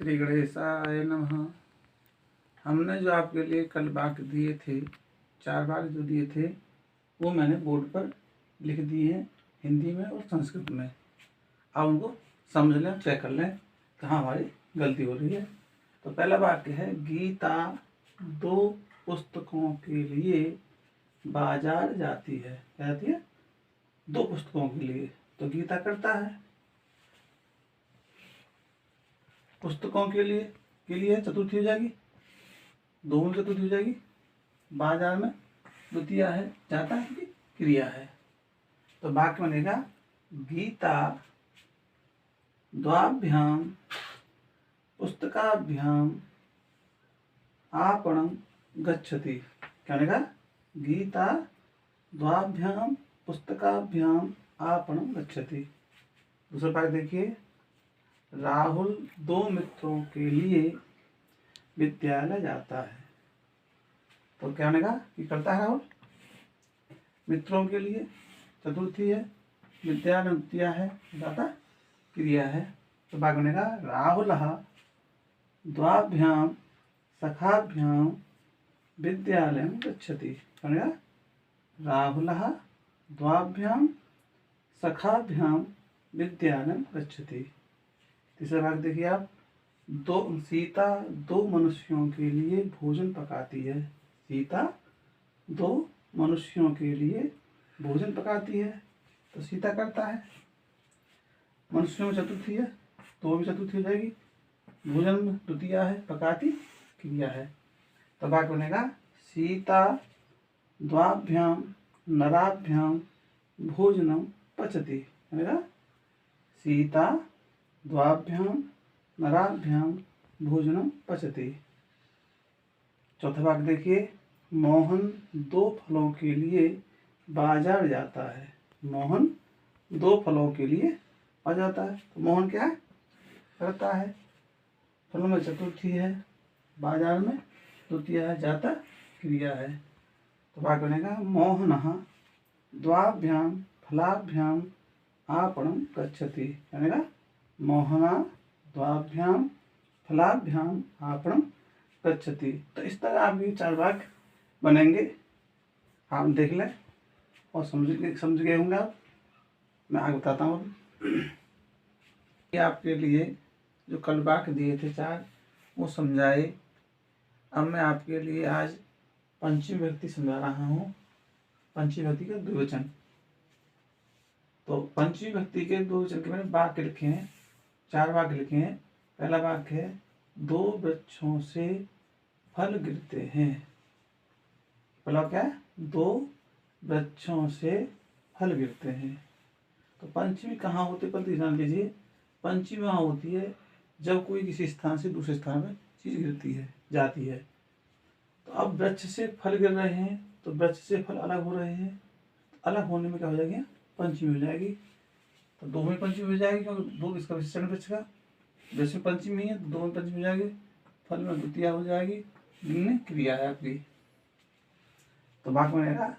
श्री गणेशाय नमः। हमने जो आपके लिए कल वाक्य दिए थे, 4 वाक्य जो दिए थे, वो मैंने बोर्ड पर लिख दिए हैं हिंदी में और संस्कृत में। आप उनको समझ लें, चेक कर लें कहाँ हमारी गलती हो रही है। तो पहला वाक्य है, गीता 2 पुस्तकों के लिए बाजार जाती है। क्या जाती है? 2 पुस्तकों के लिए। तो गीता करता है पुस्तकों के लिए चतुर्थी हो जाएगी, 2 में चतुर्थी हो जाएगी। बाजार में द्वितीया है, जाता है कि क्रिया है। तो वाक्य बनेगा, गीता द्वाभ्याम पुस्तकाभ्याम आपणं गच्छति। क्या बनेगा? गीता द्वाभ्याम पुस्तकाभ्याम आपणं गच्छति। दूसरा वाक्य देखिए, राहुल 2 मित्रों के लिए विद्यालय जाता है। तो क्या बनेगा कि करता है राहुल मित्रों के लिए, चतुर्थी है, विद्यालय द्वितीया है, जाता क्रिया है। तो वाक्य बनेगा, राहुलः द्वाभ्याम सखाभ्याम विद्यालयं गच्छति। क्या बनेगा? राहुलः द्वाभ्याम सखाभ्याम विद्यालयं गच्छति। तीसरा भाग देखिए आप, सीता 2 मनुष्यों के लिए भोजन पकाती है। सीता 2 मनुष्यों के लिए भोजन पकाती है। तो सीता करता है, मनुष्यों में चतुर्थी है, 2 भी चतुर्थी हो जाएगी, भोजन में द्वितीया है, पकाती क्रिया है। तो वाक्य बनेगा, सीता द्वाभ्याम नराभ्याम भोजनम पचति। बनेगा, सीता द्वाभ्याम नराभ्याम भोजनम पचति। चौथा वाक्य देखिए, मोहन 2 फलों के लिए बाजार जाता है। मोहन 2 फलों के लिए आ जाता है। तो मोहन क्या करता है? फलों में चतुर्थी है, बाजार में द्वितीया है, जाता क्रिया है। तो वाक्य बनेगा, मोहनः द्वाभ्याम फलाभ्याम आपणं गच्छति। बनेगा, मोहना द्वाभ्याम फलाभ्याम आपणं गच्छति। तो इस तरह आपके 4 वाक्य बनेंगे। आप देख लें और समझ गए होंगे आप। मैं आगे बताता हूँ। ये आपके लिए जो कल वाक्य दिए थे 4, वो समझाए। अब मैं आपके लिए आज पंचमी विभक्ति समझा रहा हूँ। पंचमी विभक्ति का द्विवचन। तो पंचमी विभक्ति के द्विवचन के मैंने वाक्य लिखे हैं, 4 वाक्य लिखे हैं। पहला वाक्य है, 2 वृक्षों से फल गिरते हैं। पहला क्या है? 2 वृक्षों से फल गिरते हैं। तो पंचमी कहाँ होती है? पर ध्यान दीजिए, पंचमी वहाँ होती है जब कोई किसी स्थान से दूसरे स्थान में चीज गिरती है, जाती है। तो अब वृक्ष से फल गिर रहे हैं, तो वृक्ष से फल अलग हो रहे हैं। अलग होने में क्या हो जाएगी? पंचमी हो जाएगी। तो 2 में पंचमी हो जाएगी, क्योंकि 2 इसका विशेषण वृक्ष का, वृक्ष में पंचमी है तो 2 में पंचमी हो जाएगी, फल में द्वितीया हो जाएगी, गिनने क्रिया है आपकी। तो वाक्य बनेगा,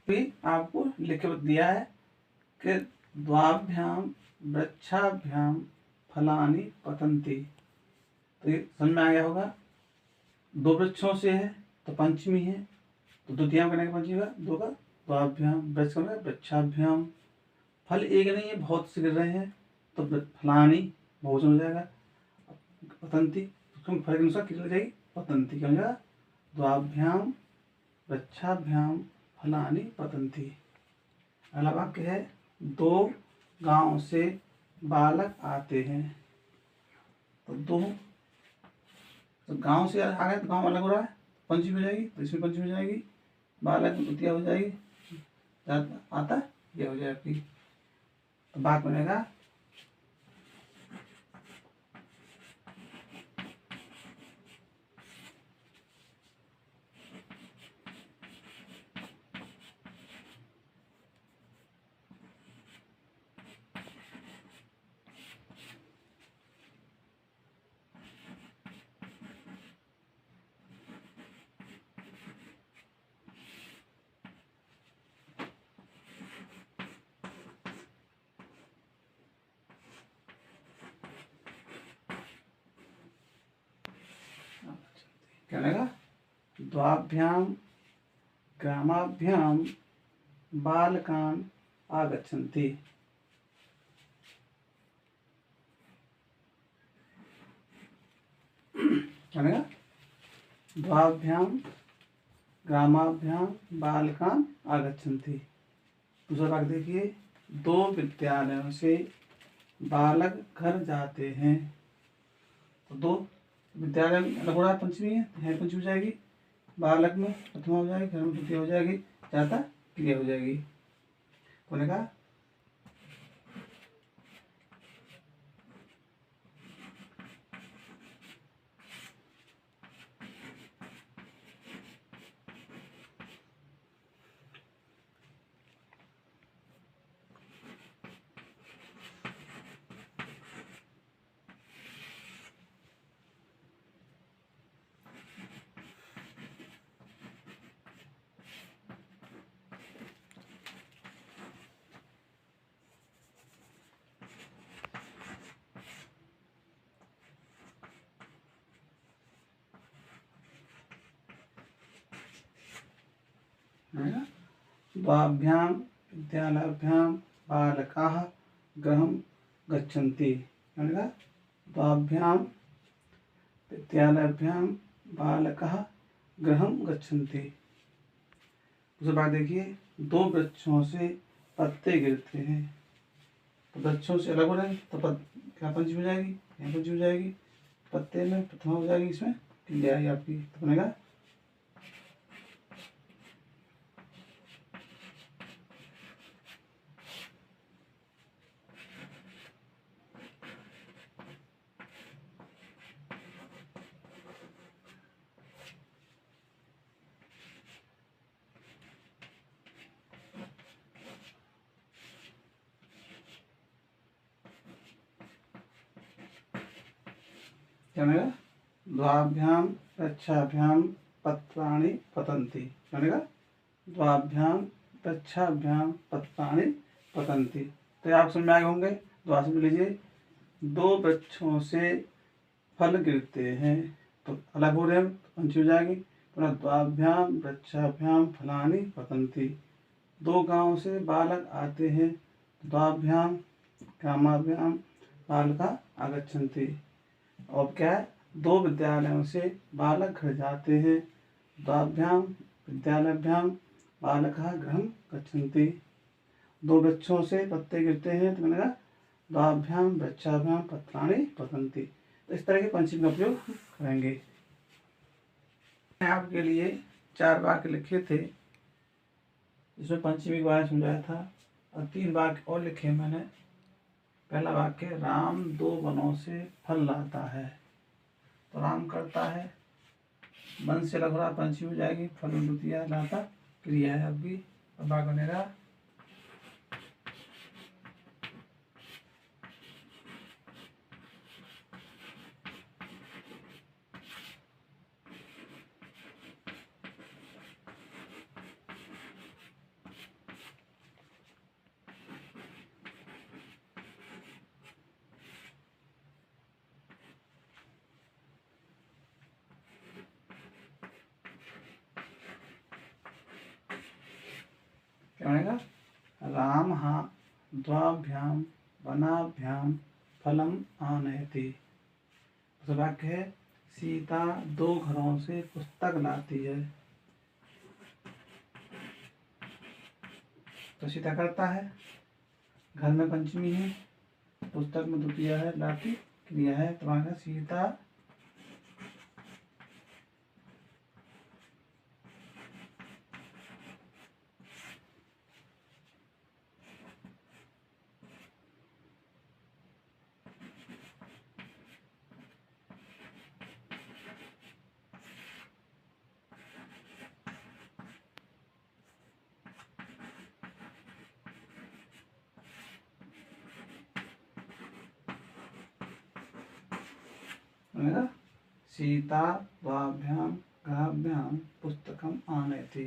भी आपको लिख के दिया है कि द्वाभ्याम वृक्षाभ्याम फलानि पतन्ति। तो ये समझ में आ गया होगा। 2 वृक्षों से है तो पंचमी है, तो द्वितीया करने का पंचमी का 2 का द्वाभ्याम, वृक्ष करने का वृक्षाभ्याम। फल एक नहीं है, बहुत से गिर रहे हैं, तो फलानी भोजन हो जाएगा। पतन्ति फल के अनुसार कितनी हो जाएगी? पतन्ति। क्या हो जाएगा? द्वाभ्याम वृक्षाभ्याम फलानि पतन्ति। अगला वाक्य है, 2 गांव से बालक आते हैं। तो 2 तो गांव से आ गए तो गांव अलग हो रहा है, पंचमी हो जाएगी, तो इसमें पंचमी हो जाएगी, बालक में द्वितीया हो जाएगी, आता ये हो जाएगी आपकी। तो बात बनेगा क्या बनेगा, द्वाभ्याम ग्रामाभ्याम बालकान आगच्छन्ति। क्या बनेगा, द्वाभ्याम ग्रामाभ्याम बालकान आगच्छन्ति। दूसरा भाग देखिए, दो विद्यालयों से बालक घर जाते हैं। तो दो विद्यालय में अलग हो रहा है, पंचमी है, यहाँ पंचमी हो जाएगी, बालक में प्रथमा हो जाएगी, घर में द्वितीय हो जाएगी, जाता क्रिया हो जाएगी। होने का द्वाभ्यां विद्यालयाभ्यां बालकाः गृहं गच्छन्ति। द्वाभ्यां विद्यालयाभ्यां बालकाः गृहं गच्छन्ति। दूसरी बात देखिए, दो वृक्षों से पत्ते गिरते हैं। तो वृक्षों से अलग हो रहे हैं, तो क्या पंचमी हो जाएगी, यहाँ पंचमी हो जाएगी, पत्ते में प्रथमा हो जाएगी, इसमें क्रिया है आपकी। तो बनेगा क्या बनेगा, द्वाभ्यां वृक्षाभ्यां पत्राणि पतन्ति। क्या बनेगा, द्वाभ्यां वृक्षाभ्यां पत्राणि पतन्ति। तो आप समझ में आए होंगे। द्वा से लीजिए, दो वृक्षों से फल गिरते हैं, तो अलग हो रहे हैं, तो पंचमी हो जाएगी। तो द्वाभ्यां वृक्षाभ्यां फलानि पतन्ति। दो गांव से बालक आते हैं, द्वाभ्यां ग्रामाभ्यां बालका आगच्छन्ति। और क्या है, दो विद्यालयों से बालक घर जाते हैं, द्वाभ्यां विद्यालयाभ्यां बालकाः गृहं गच्छन्ति। दो वृक्षों से पत्ते गिरते हैं, तो बनेगा द्वाभ्यां वृक्षाभ्यां पत्राणि पतन्ति। तो इस तरह के पंचमी का उपयोग करेंगे। मैंने आपके लिए 4 वाक्य लिखे थे, जिसमें पंचमी के बारे में समझाया था, और 3 वाक्य और लिखे मैंने। पहला वाक्य, राम 2 वनों से फल लाता है। तो राम करता है, वन से लग रहा, पंचमी हो जाएगी, फल द्वितीया, लाता क्रिया है आपकी। अब वाक्य बनेगा, क्या बनेगा, राम द्वाभ्यां वनाभ्यां फलम आनयति। दूसरा वाक्य है, सीता 2 घरों से पुस्तक लाती है। तो सीता करता है, घर में पंचमी है, पुस्तक में द्वितीया है, लाती क्रिया है। तो वहाँ सीता बनेगा सीता द्वाभ्याम गृहाभ्याम पुस्तकम आनयति।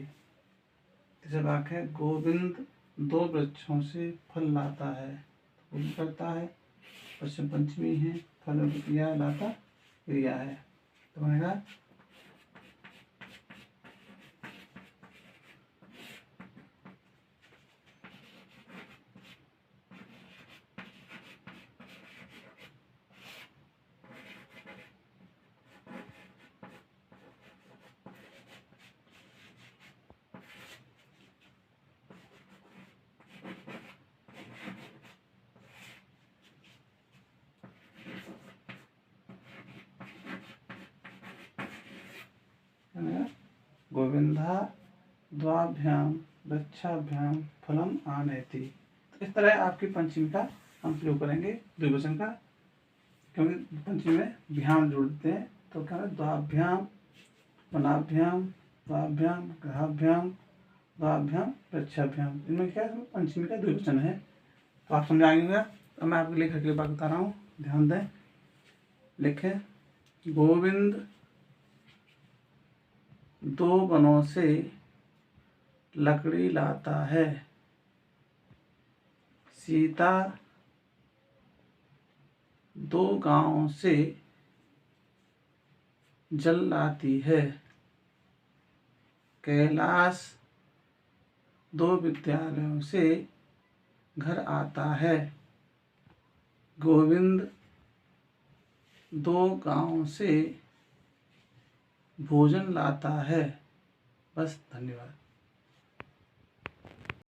तीसरा वाक्य है गोविंद 2 वृक्षों से फल लाता है। तो वो करता है, पश्चिम पंचमी है, फल क्रिया, लाता क्रिया है। तो बनेगा गोविंदा द्वाभ्याम वृक्षाभ्याम फलम आनयति। तो इस तरह आपकी पंचमी का हम प्रयोग करेंगे द्विवचन का, क्योंकि पंचमी में भ्याम जोड़ते हैं। तो क्या है द्वाभ्याम वनाभ्याम द्वाभ्याम गृहाभ्याम द्वाभ्याम वृक्षाभ्याम, इनमें क्या है पंचमी का द्विवचन है। तो आप समझाएंगे। तो मैं आपके लेखक के लिए बात बता रहा हूँ, ध्यान दें। लिखे गोविंद 2 वनों से लकड़ी लाता है। सीता 2 गांवों से जल लाती है। कैलाश 2 विद्यालयों से घर आता है। गोविंद 2 गांवों से भोजन लाता है। बस, धन्यवाद।